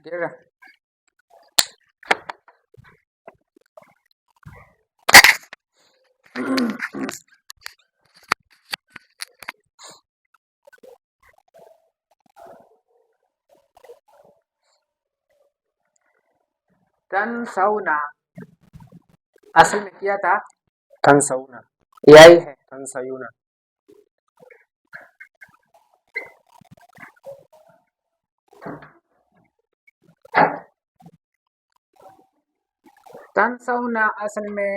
گر رہا تنسونا اصل میں کیا تھا تنسونا یہی ہے تنسیونا تنسونا اصل میں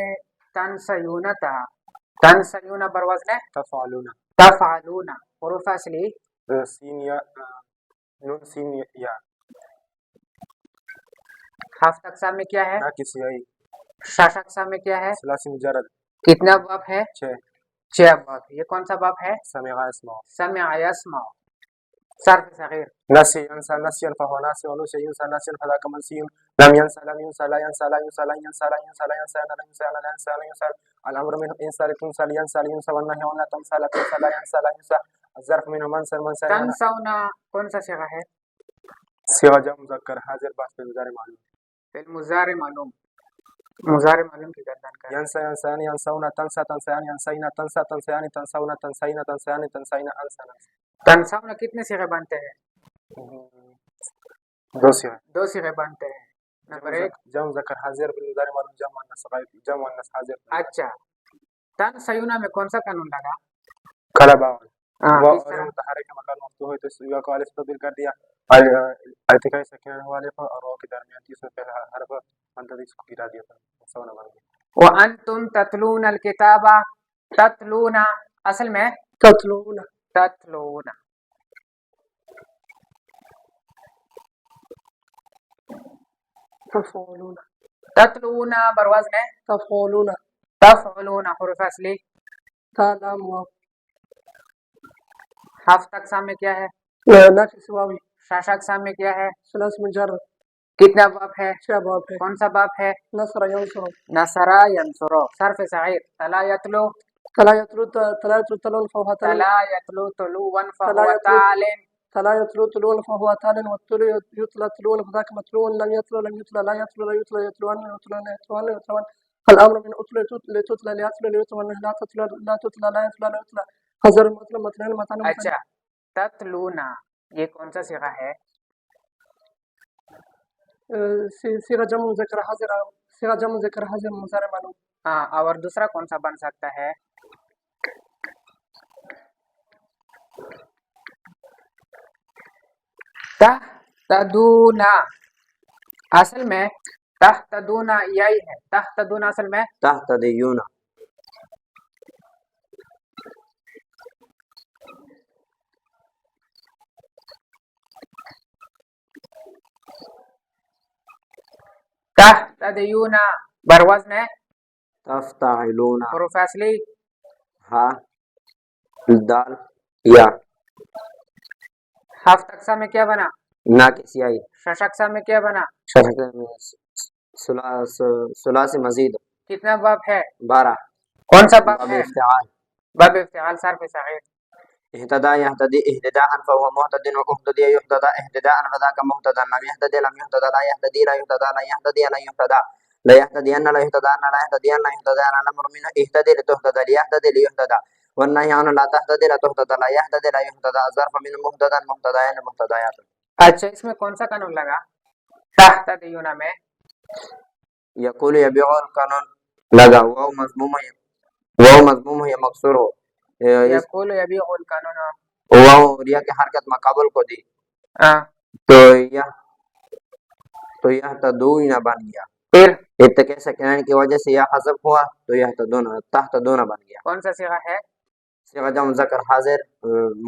تنسیونا تھا. تنسیونا بر وزن تفعلون تفعلون. حروف اصلی سين يا نون سين يا ہفت اقسام میں کیا ہے؟ ناقص ياء شش اقسام میں کیا ہے؟ ثلاثي مجرد کتنا باب ہے؟ 6 6 باب. یہ کون سا باب ہے؟ سمع يسمع سمع یسمع. صرف صغیر نسي ينسى نسيا فهو ناسي ونسي ينسى ناسيا فذاك منسي لم ينسى لم ينسى لا ينسى لا ينسى لا ينسى لا ينسى لا ينسى لا ينسى لا ينسى لا ينسى الأمر منه إنسى لتنسى لينسى لينسى والنهي عن لا تنسى لا تنسى لا ينسى لا ينسى الظرف منه منسى منسى تنسونا کون سا صیغہ ہے؟ صيغة جمع مذكر حاضر بحث بالمضارع معلوم المضارع معلوم. مضارع معلوم کی گردان کا ينسى ينسيان ينسون تنسى تنسيان ينسين تنسى تنسيان تنسون تنسين تنسيان تنسين أنسى تنسونا کتنے صیغے بنتے ہیں؟ 2 صيغ 2 صیغے بنتے ہیں. نمبر 1 جمع مذكر حاضر بالمضارع معلوم جمع مؤنث غائب جمع مؤنث حاضر اچھا. تنسیونا میں کون سا قانون لگا؟ قلب اول کس طرح؟ متحرك مكان مفتوح ہے تو سیغہ کو الف تبدیل کر دیا ارتقاء ساکن والے پر اور واو کے درمیان تیسرے پہلا حرف مدد اس کو گرا دیا تھا سونا بن گیا. وانتم تتلون الکتاب. تتلون اصل میں تتلون تتلون. تفعلون تتلون بر وزن تفعلون تفعلون. حروف اصلی تا لام واو ہفت اقسام میں کیا ہے؟ ناقص واوی شش اقسام میں کیا ہے؟ ثلاث مجرد کتنا باب ہے؟ 6 باب ہے. کون سا باب ہے؟ نصر ينصر نصر ینصر. صرف صغیر تلا یتلو تلا يتلو تلون فهو تل تلا یتلو تلوا تلا فهو یتلو تال. تلا يتلو تلون فهو تال والتلو يتلى تلون فذاك متلون لم يتلو لم يتلى لا يتلو لا يتلى يتلون يتلون يتلون يتلون الأمر من أتلى لتتلى ليتلى ليتلى لا تتلى لا تتلى لا يتلى لا يتلى حذر مطلب مثلا مثلا اچھا. تتلونا یہ کون سا صیغہ ہے؟ صيغة جمع مذكر حاضر صيغة جمع مذكر حاضر مضارع معلوم. ہاں. اور دوسرا کون سا بن سکتا ہے؟ تحتدونا اصل میں تحتدونا یہی ہے. تحتدونا اصل میں تحتديون تحتدیون بر وزن تفتعلون حروف اصلی ها دال یا ہفت اقسام میں کیا بنا؟ ناقص یائی شش اقسام میں کیا بنا؟ ثلاثی مزید کتنا باب ہے؟ 12 کون سا باب باب ہے؟ افتعال باب افتعال. صرف صغیر اهتدى يهتدي اهتداء فهو مهتد واهتدي يهتدى اهتداء فذاك مهتدى لم يهتدي لم يهتدى لا يهتدي لا يهتدى لا يهتدي لا يهتدى لا يهتدين لا يهتدى لا يهتدين لا يهتدى الامر منه اهتدي لتهتدى ليهتدي ليهتدى والنهي عنه لا تهتدي لا تهتدى لا يهتدي لا يهتدى الظرف من مهتدى مهتديان مهتديات. اچھا. اس میں کون سا قانون لگا؟ تحتدیون میں يقول يبيع القانون لگا واو مضموم ہے مکسور ہو یقول یبیع القانون واو ریا کی حرکت مقابل کو دی تو یہ تدوین بن گیا. پھر اتقاء ساکنین کی وجہ سے یہ حذف ہوا تو یہ تحتدون بن گیا. کون سا صیغہ ہے؟ صیغہ جمع مذکر حاضر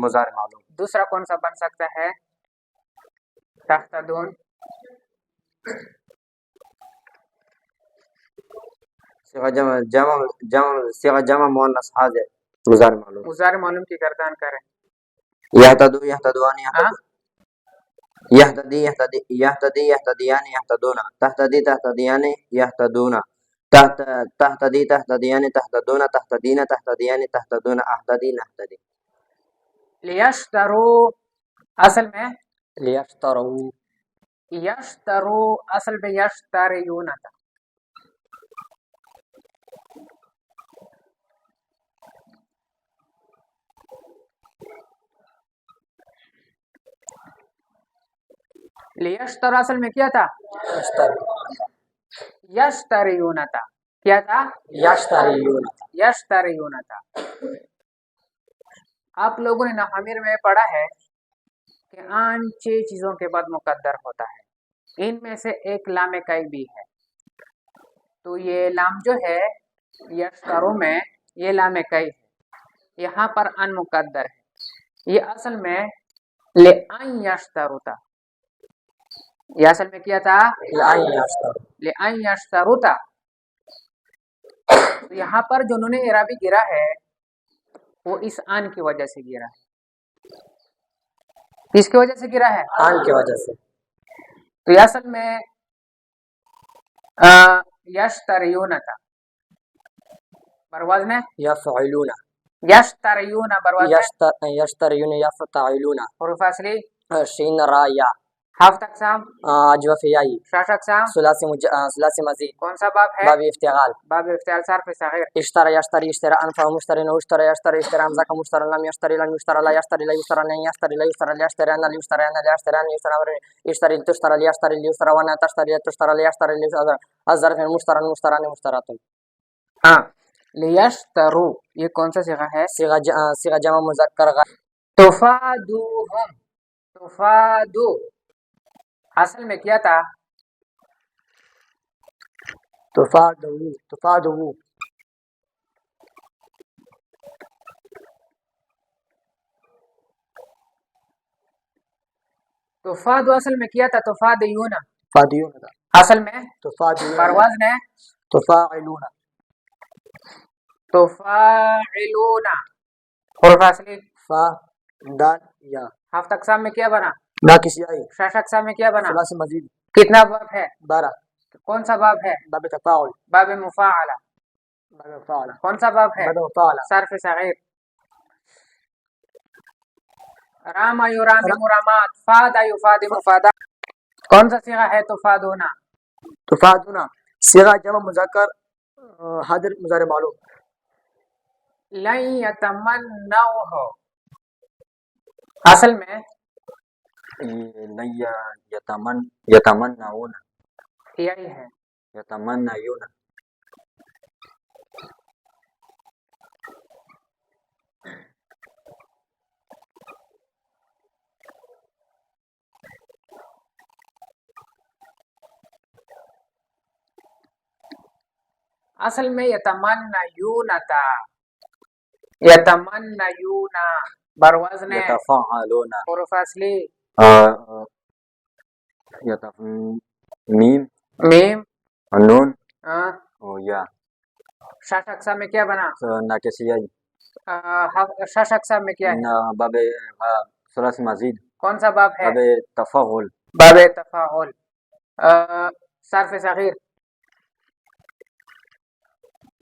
مضارع معلوم. دوسرا کون سا بن سکتا ہے؟ تحتدون. صیغہ جمع مؤنث حاضر مضارع معلوم. مضارع معلوم کی گردان کریں. یہتدو یہتدوان یہتدی یہتدی یہتدی یہتدیان یہتدون تحتدی تحتدیان یہتدون تحتدی تحتدیان تحتدون تحتدین تحتدیان تحتدون احتدی نحتدی. لیشترو اصل میں لیشترو یشترو اصل میں یشتریون تھا. لیشترو اصل میں کیا تھا؟ یشتریون تھا. کیا تھا؟ یشتریون تھا. آپ لوگوں نے نحویر میں پڑھا ہے کہ عام 6 چیزوں کے بعد مقدر ہوتا ہے. ان میں سے ایک لام کئی بھی ہے. تو یہ لام جو ہے یشترو میں یہ لام کئی ہے. یہاں پر ان مقدر ہے. یہ اصل میں لئن یشترو تھا. یہ اصل میں کیا تھا؟ لئن یشترو تھا. یہاں پر جو انہوں نے اعرابی گرا ہے وہ اس آن کی وجہ سے گرا ہے. کس کی وجہ سے گرا ہے؟ آن کی وجہ سے. تو یہ اصل میں یشتریون تھا. بروزن یفعلون. یشتریون بروزن یشتریون یفتعلون. حروف اصلی شین را یا. ہفت اقسام اجوف یائی. 6 اقسام ثلاثی مزید. کون سا باب ہے؟ باب افتعال. باب افتعال صرف صغیر. اشترى يشتري اشتراء فهو مشتري واشترى يشتري اشتراء ذاك مشترى لم يشتري لا يشتري لا يشترى لا يشتري لا يشترى لا يشتري لا يشتري لا يشتري يشتري تشترى ليشتري ليشترى وانا تشتري تشترى ليشتري الظرف المشترى مشترات. ہاں لیشترو یہ کون سا صیغہ ہے؟ صيغه جمع مذکر غائب. تفادوہم. تفادو اصل میں کیا تھا؟ تفادو. تفادو اصل میں کیا تھا؟ تفادیون. فادیون. اصل میں تفادیون. پرواز نے تفاعلون. تفاعلون. حروف اصلی فا دال یا. ہفت اقسام میں کیا بنا؟ ناقص یائی. 6 اقسام میں کیا بنا؟ ثلاثی مزید. کتنا باب ہے؟ 12. کون سا باب ہے؟ باب تفاعل. باب مفاعلہ. باب مفاعلہ. کون سا باب ہے؟ باب مفاعلہ. صرف صغیر. راما یرامی مرامات. فادا یفادی مفادا. کون سا صیغہ ہے تفادونا؟ تفادونا صيغه جمع مذکر حاضر مضارع معلوم. لن یتمنوہ اصل میں یتمنون. یہی ہے. یتمنون. اصل میں یتمنیون تھا. یتمنیون بروزن یتفاعلون. حروف اصلی میم میم نون ہاں. او یا. 6 اقسام میں کیا بنا؟ ناقص یائی. 6 اقسام میں کیا ہے؟ باب ثلاثی مزید. کون سا باب ہے؟ باب تفاعل. باب تفاعل. صرف صغیر.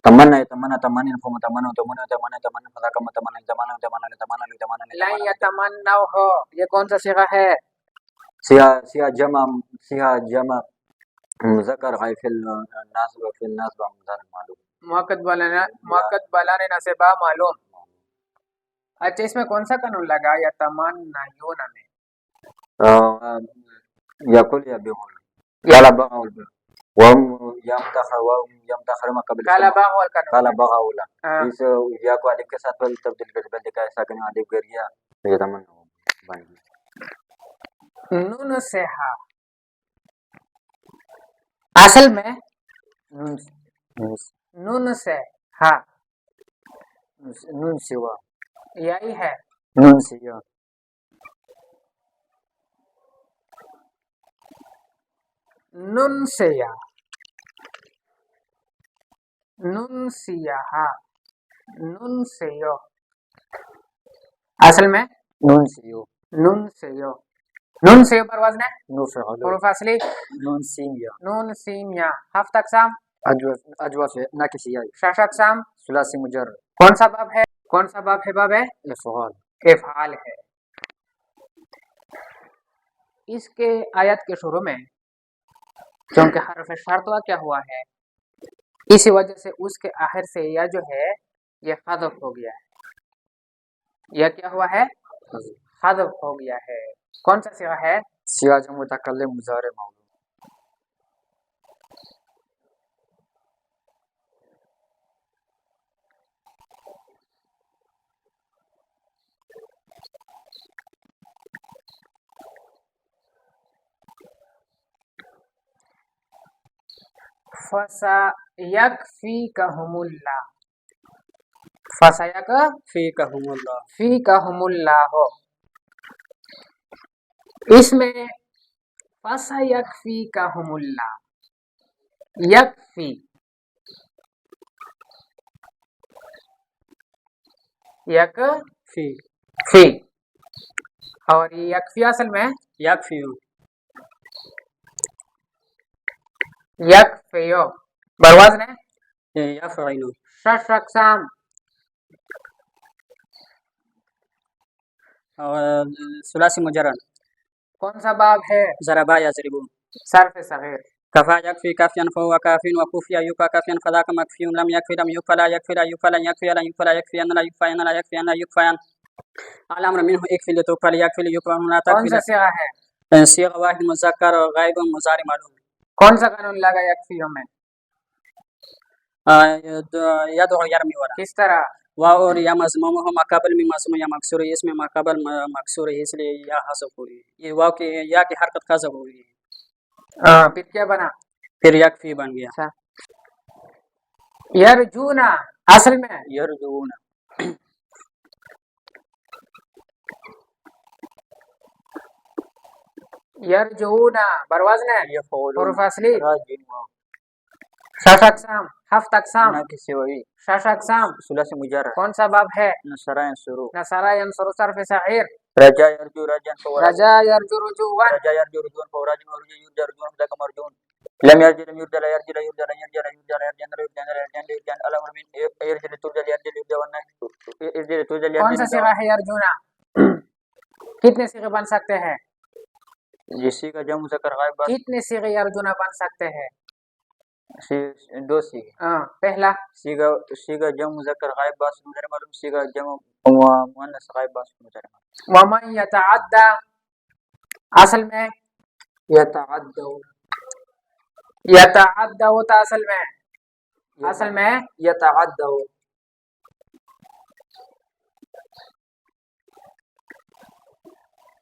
تمنا يتمنى تمني فهم تمنى تمنى تمنى تمنى فذاك ما تمنى تمنى تمنى تمنى تمنى. لن یتمنوہ یہ کون سا صیغہ ہے؟ صيغه جمع مذکر غائب فی الناس وفي الناس بمضارع معلوم. موقت بلانے نصبہ معلوم. اچھا اس میں کون سا قانون لگا یتمنیون میں؟ یقول یا بیقول. قال بغوا وهم يمتخر ما قبل کالا باغ والقانون. قال بغوا. اس یا کو الف کے ساتھ تبدیل کر دے کا ایسا کہ الف گر گیا یہ تمنا بن گیا. نون سے ہا اصل میں نون سے ہا نون سوا یہی ہے. نون سیا. نون سیا نون سیاہا نون سیو اصل میں نون سیو. نون سیو. نون سیو پر وزن ہے نون فعل. حروف اصلی نون سین یا. نون سین یا. 7 اقسام اجواف ناقص یائی. 6 اقسام ثلاثی مجرد. کون سا باب ہے؟ کون سا باب ہے؟ باب ہے افعال. افعال ہے. اس کے آیت کے شروع میں چونکہ حرف شرط واقع ہوا ہے، اسی وجہ سے اس کے آخر سے یا جو ہے یہ حذف ہو گیا ہے، یا کیا ہوا ہے؟ حذف ہو گیا ہے۔ کون سا صیغہ ہے؟ صیغہ جمع متکلم مضارع معلوم۔ فَسَيَكْفِيكَهُمُ اللَّهُ، فَسَيَكْفِيكَهُمُ اللَّهُ، اس میں فَسَيَكْفِيكَهُمُ اللَّهُ، یکفی فی، اور یکفی اصل میں یکفیو برواز نے شش اقسام ثلاثی مجرد کون سا باب ہے؟ ضربا یضربو صرف صغیر کفا یکفی کافیا فهو کاف وکفیا یکفا کافیا فذاک مکفی لم یکفی لم یکفی لا یکفی لا یکفی لن یکفی لن یکفی لا یکفی ان لا یکفی ان لا یکفی ان لا یکفی الامر منه اکفی لتکفی لیکفی لیکفی لا کون تکفی سا صیغہ ہے؟ صیغہ واحد مذکر غائب مضارع معلوم۔ کون سا قانون لگا یکفیوں میں؟ یدعو یرمی والا کس طرح؟ واو اور یا مضموم ہو ماقبل میں مضموم یا مکسور ہے، اس میں ماقبل مکسور ہے اس لیے یا حذف ہوئی ہے، یہ واو کی یا کی حرکت حذف ہوئی ہے، پھر کیا بنا؟ پھر یکفی بن گیا۔ یرجونا اصل میں یرجون یرجونا بروزن ہے یفعلون حروف اصلی راجین واو شش اقسام ہفت اقسام ناقص وی شش اقسام ثلاثی مجرد کون سا باب ہے؟ نصرا ینصرو نصرا ینصر صرف صغیر رجا یرجو رجا فهو رجا یرجو رجوعا رجا یرجو رجوعا فهو راجع ورجا یرجى رجوعا فذاك مرجون لم يرجع لم يرجع لا يرجع لا يرجع لا يرجع لا يرجع لا يرجع لا يرجع لا يرجع لا يرجع الامر من يرجع لترجع يرجع يرجع والنهي يرجع لترجع کون سا صیغہ ہے یرجونا؟ کتنے صیغے بن سکتے ہیں؟ جسی کا جمع مذکر غائب بس کتنے صیغے یرجونا بن سکتے ہیں؟ دو صیغے پہلا صیغہ جمع مذکر غائب بس مضارع معلوم، صیغہ جمع مؤنث غائب بس مضارع معلوم۔ ومن یتعدى اصل میں یتعدى یتعدى ہوتا اصل میں یتعدى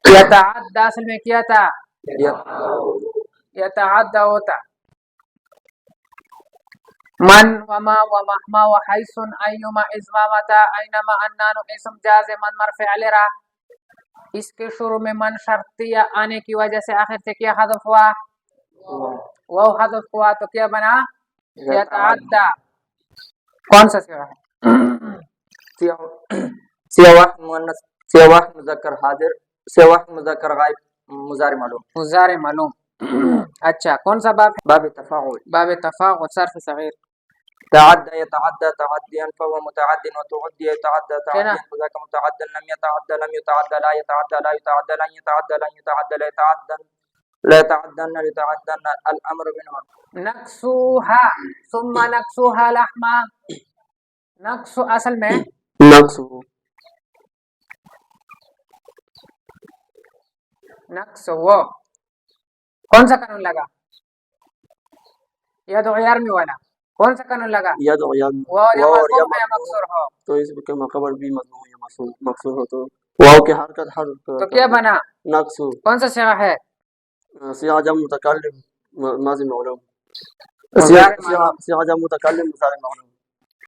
یتعدى اصل میں کیا تھا؟ یتعدى ہوتا من وما ومهما وحيث ايما اذما متى اينما انان اسم جازم من مرفوع لرا، اس کے شروع میں من شرطیہ آنے کی وجہ سے آخر سے کیا حذف ہوا؟ وہ حذف ہوا تو کیا بنا؟ یتعدى۔ کون سا صیغہ ہے؟ صیغہ واحد مؤنث صیغہ واحد مذکر حاضر صیغہ واحد مذکر غائب مضارع معلوم مضارع معلوم۔ اچھا کون سا باب ہے؟ باب تفاعل باب تفاعل صرف صغیر تعدى يتعدى تعديا فهو متعد وتعدي يتعدى تعديا فذاك متعد لم يتعدى لم يتعدى لا يتعدى لا يتعدى لن يتعدى لن يتعدى لا يتعدى لا يتعدن ليتعدن الامر منه نقصوها ثم نقصوها لحما، نقص اصل میں نقصه نقص وہ کون سا قانون لگا؟ یدعو یرمی والا کون سا قانون لگا؟ يدعو وہ یا مضموم ہے یا مکسور ہو تو اس کے مقابل بھی مضموم یا مکسور ہو تو واو کی حرکت حرف تو کیا بنا؟ نقص کون سا صیغہ ہے؟ صيغه جمع متكلم ماضي معلوم مضارع معلوم۔ صيغه جمع متكلم مضارع معلوم